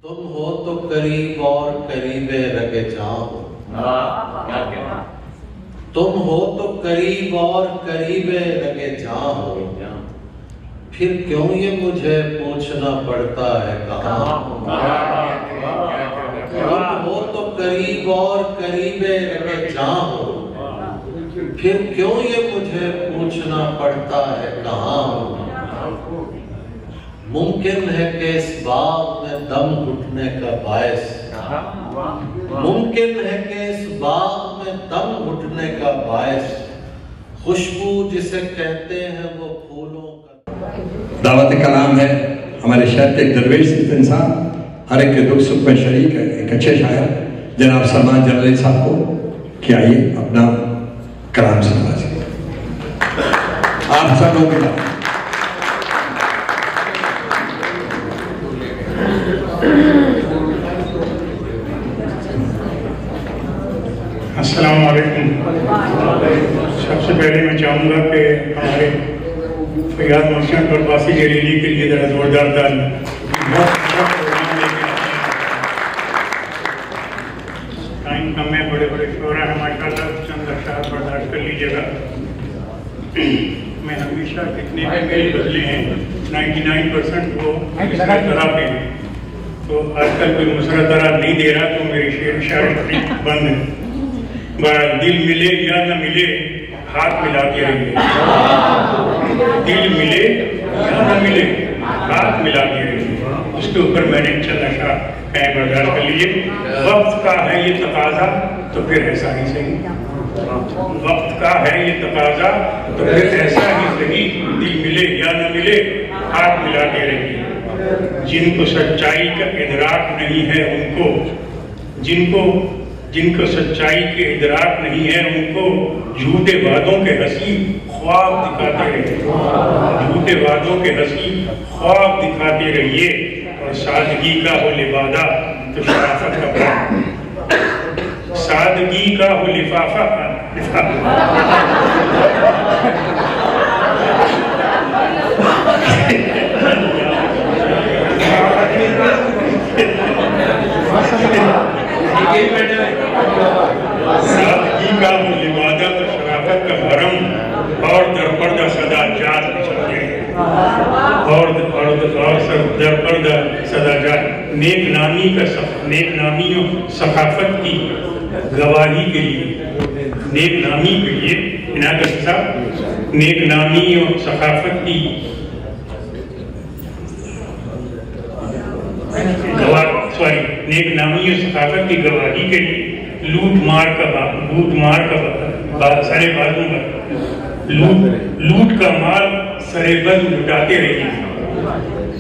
تم ہو تو قریب اور قریب رگ جاں ہو، تم ہو تو قریب اور قریب رگ جاں ہو، پھر کیوں یہ مجھے پوچھنا پڑتا ہے کہاں ہو؟ تم ہو تو قریب اور قریب رگ جاں ہو، پھر کیوں یہ مجھے پوچھنا پڑتا ہے کہاں ہو؟ ممکن ہے کہ اس باغ میں دم گھٹنے کا باعث، ممکن ہے کہ اس باغ میں دم گھٹنے کا باعث خوشبو جسے کہتے ہیں وہ پھولوں کا۔ دعوت کلام ہے ہمارے شہر کے ایک درویش انسان، ہر ایک کے دکھ سکھ میں شریک ہے، ایک اچھے شاعر جناب سلمان جلالی صاحب کو کہ آئیے اپنا کلام سنوا دیجیے آپ سب لوگوں کے نام۔ السلام علیکم۔ سب سے پہلے میں چاہوں گا کہ ہمارے فیاض محسن عباسی جلیلی کے لیے ذرا زوردار تالی۔ ٹائم کم ہے، بڑے بڑے شعرا ہیں ماشاءاللہ، چند اشعار برداشت کر لیجیے گا۔ میں ہمیشہ کتنے بھی میری غزلیں ہیں 99% وہ مسرت طرح پہ ہیں، تو آج کل کوئی مسرت طرح نہیں دے رہا تو میری شعر بند ہے۔ دل ملے یا نہ ملے ہاتھ ملاتے رہیے، دل ملے یا نہ ملے ہاتھ ملاتے رہیے۔ اس کے اوپر میں نے چند اشعار کہیں برداشت کر لیجیے۔ وقت کا ہے یہ تقاضا تو پھر ایسا ہی صحیح، وقت کا ہے یہ تقاضا تو پھر ایسا ہی صحیح، دل ملے یا نہ ملے ہاتھ ملاتے رہیے۔ جن کو سچائی کا ادراک نہیں ہے ان کو، جن کو سچائی کے ادراک نہیں ہے ان کو جھوٹے وعدوں کے حسین خواب دکھاتے رہیے، جھوٹے وعدوں کے حسین خواب دکھاتے رہیے۔ اور سادگی کا ہو لبادہ تو شرافت کا پرام، سادگی کا ہو لفافہ سادگی کا وہ لبادہ تو شرافت کا بھرم، اور درپردہ صدا جات بچھاتے ہیں، اور درپردہ صدا جات نیک نامی و ثقافت کی گواہی کے لیے، نیک نامی کے لیے عنایت صاحب، نیک نامی و ثقافت کی نیک نامی و ثقافت کی گواہی کے لیے لوٹ مار کا سرے بازو میں لوٹ کا مال سرے بد لٹاتے رہیے۔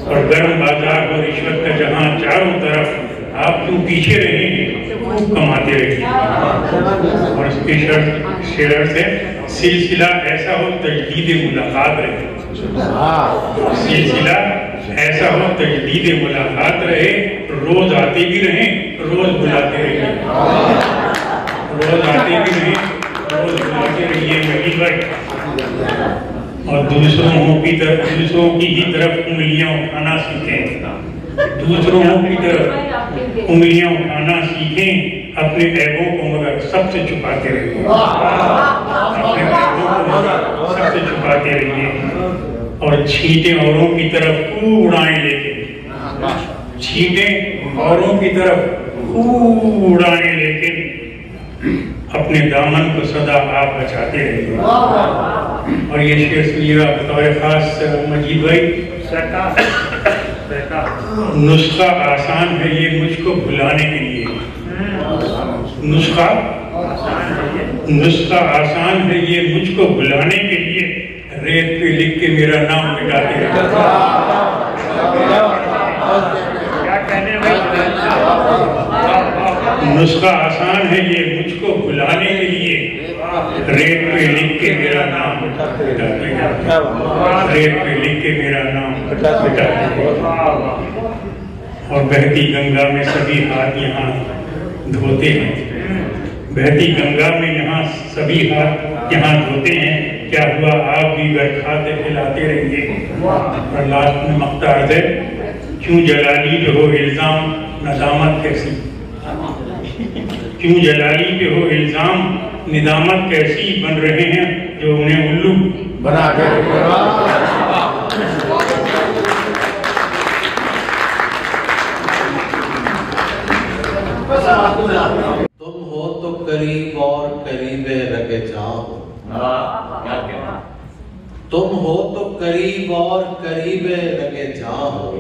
اور گرم بازار و رشوت کا جہاں چاروں طرف آپ کیوں پیچھے رہے ہیں خوب کماتے رہیے۔ اور اس کی شعر سے سلسلہ ایسا ہو تجدید ملاقات رہے، سلسلہ ایسا ہو تجدید ملاقات رہے، روز آتے بھی رہیں روز بلاتے رہیے، روز آتے بھی رہیں روز بلاتے رہیے مہین بھائی۔ اور دوسروں کی ہی طرف انگلیاں اٹھانا سیکھیں، دوسروں کی طرف انگلیاں اٹھانا سیکھیں، اپنے عیبوں کو مگر سب سے چھپاتے رہیے، اپنے عیبوں کو مگر سب سے چھپاتے رہیے۔ اور چھینٹیں اوروں کی طرف خوب اڑائیں، لیکن چھینٹیں اوروں کی طرف خوب اڑائیں لیکن اپنے دامن کو سدا آپ بچاتے رہیے۔ اور یہ شعر سنیے گا بطور خاص مجید بھائی۔ نسخہ آسان ہے یہ مجھ کو بھلانے کے لیے، نسخہ آسان ہے یہ مجھ کو بھلانے کے لیے، ریت پہ لکھ کے میرا نام مٹاتے رہیے۔ نسخہ آسان ہے یہ مجھ کو بھلانے کے لیے، ریت پہ لکھ کے میرا نام ریت پہ لکھ کے میرا نام اور بہتی گنگا میں سبھی ہاتھ یہاں دھوتے ہیں، بہتی گنگا میں یہاں سبھی ہاتھ یہاں دھوتے ہیں، کیا ہوا آپ بھی گھر کھاتے کھلاتے رہیے۔ اور لاسٹ میں مقطع ہے کیوں جلالی پہ ہو الزام ندامت کیسی، کیوں جلالی پہ ہو الزام ندامت کیسی، بن رہے ہیں جو انہیں الو بنا کر تم ہو تو قریب اور قریب رگے جاں ہو، تم ہو تو قریب اور قریب رگے جاں ہو،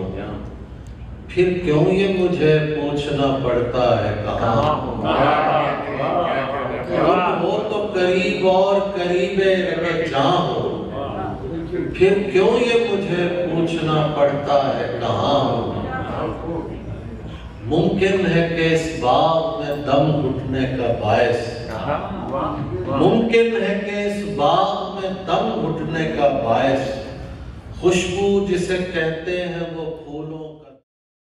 پھر کیوں یہ مجھے پوچھنا پڑتا ہے کہاں ہو۔ تم ہو تو قریب اور قریب رگے جاں ہو، پھر کیوں یہ مجھے پوچھنا پڑتا ہے کہاں ہو۔ ممکن ہے کہ اس باغ میں دم گھٹنے کا باعث، ممکن ہے کہ اس باغ میں دم گھٹنے کا باعث خوشبو جسے کہتے ہیں وہ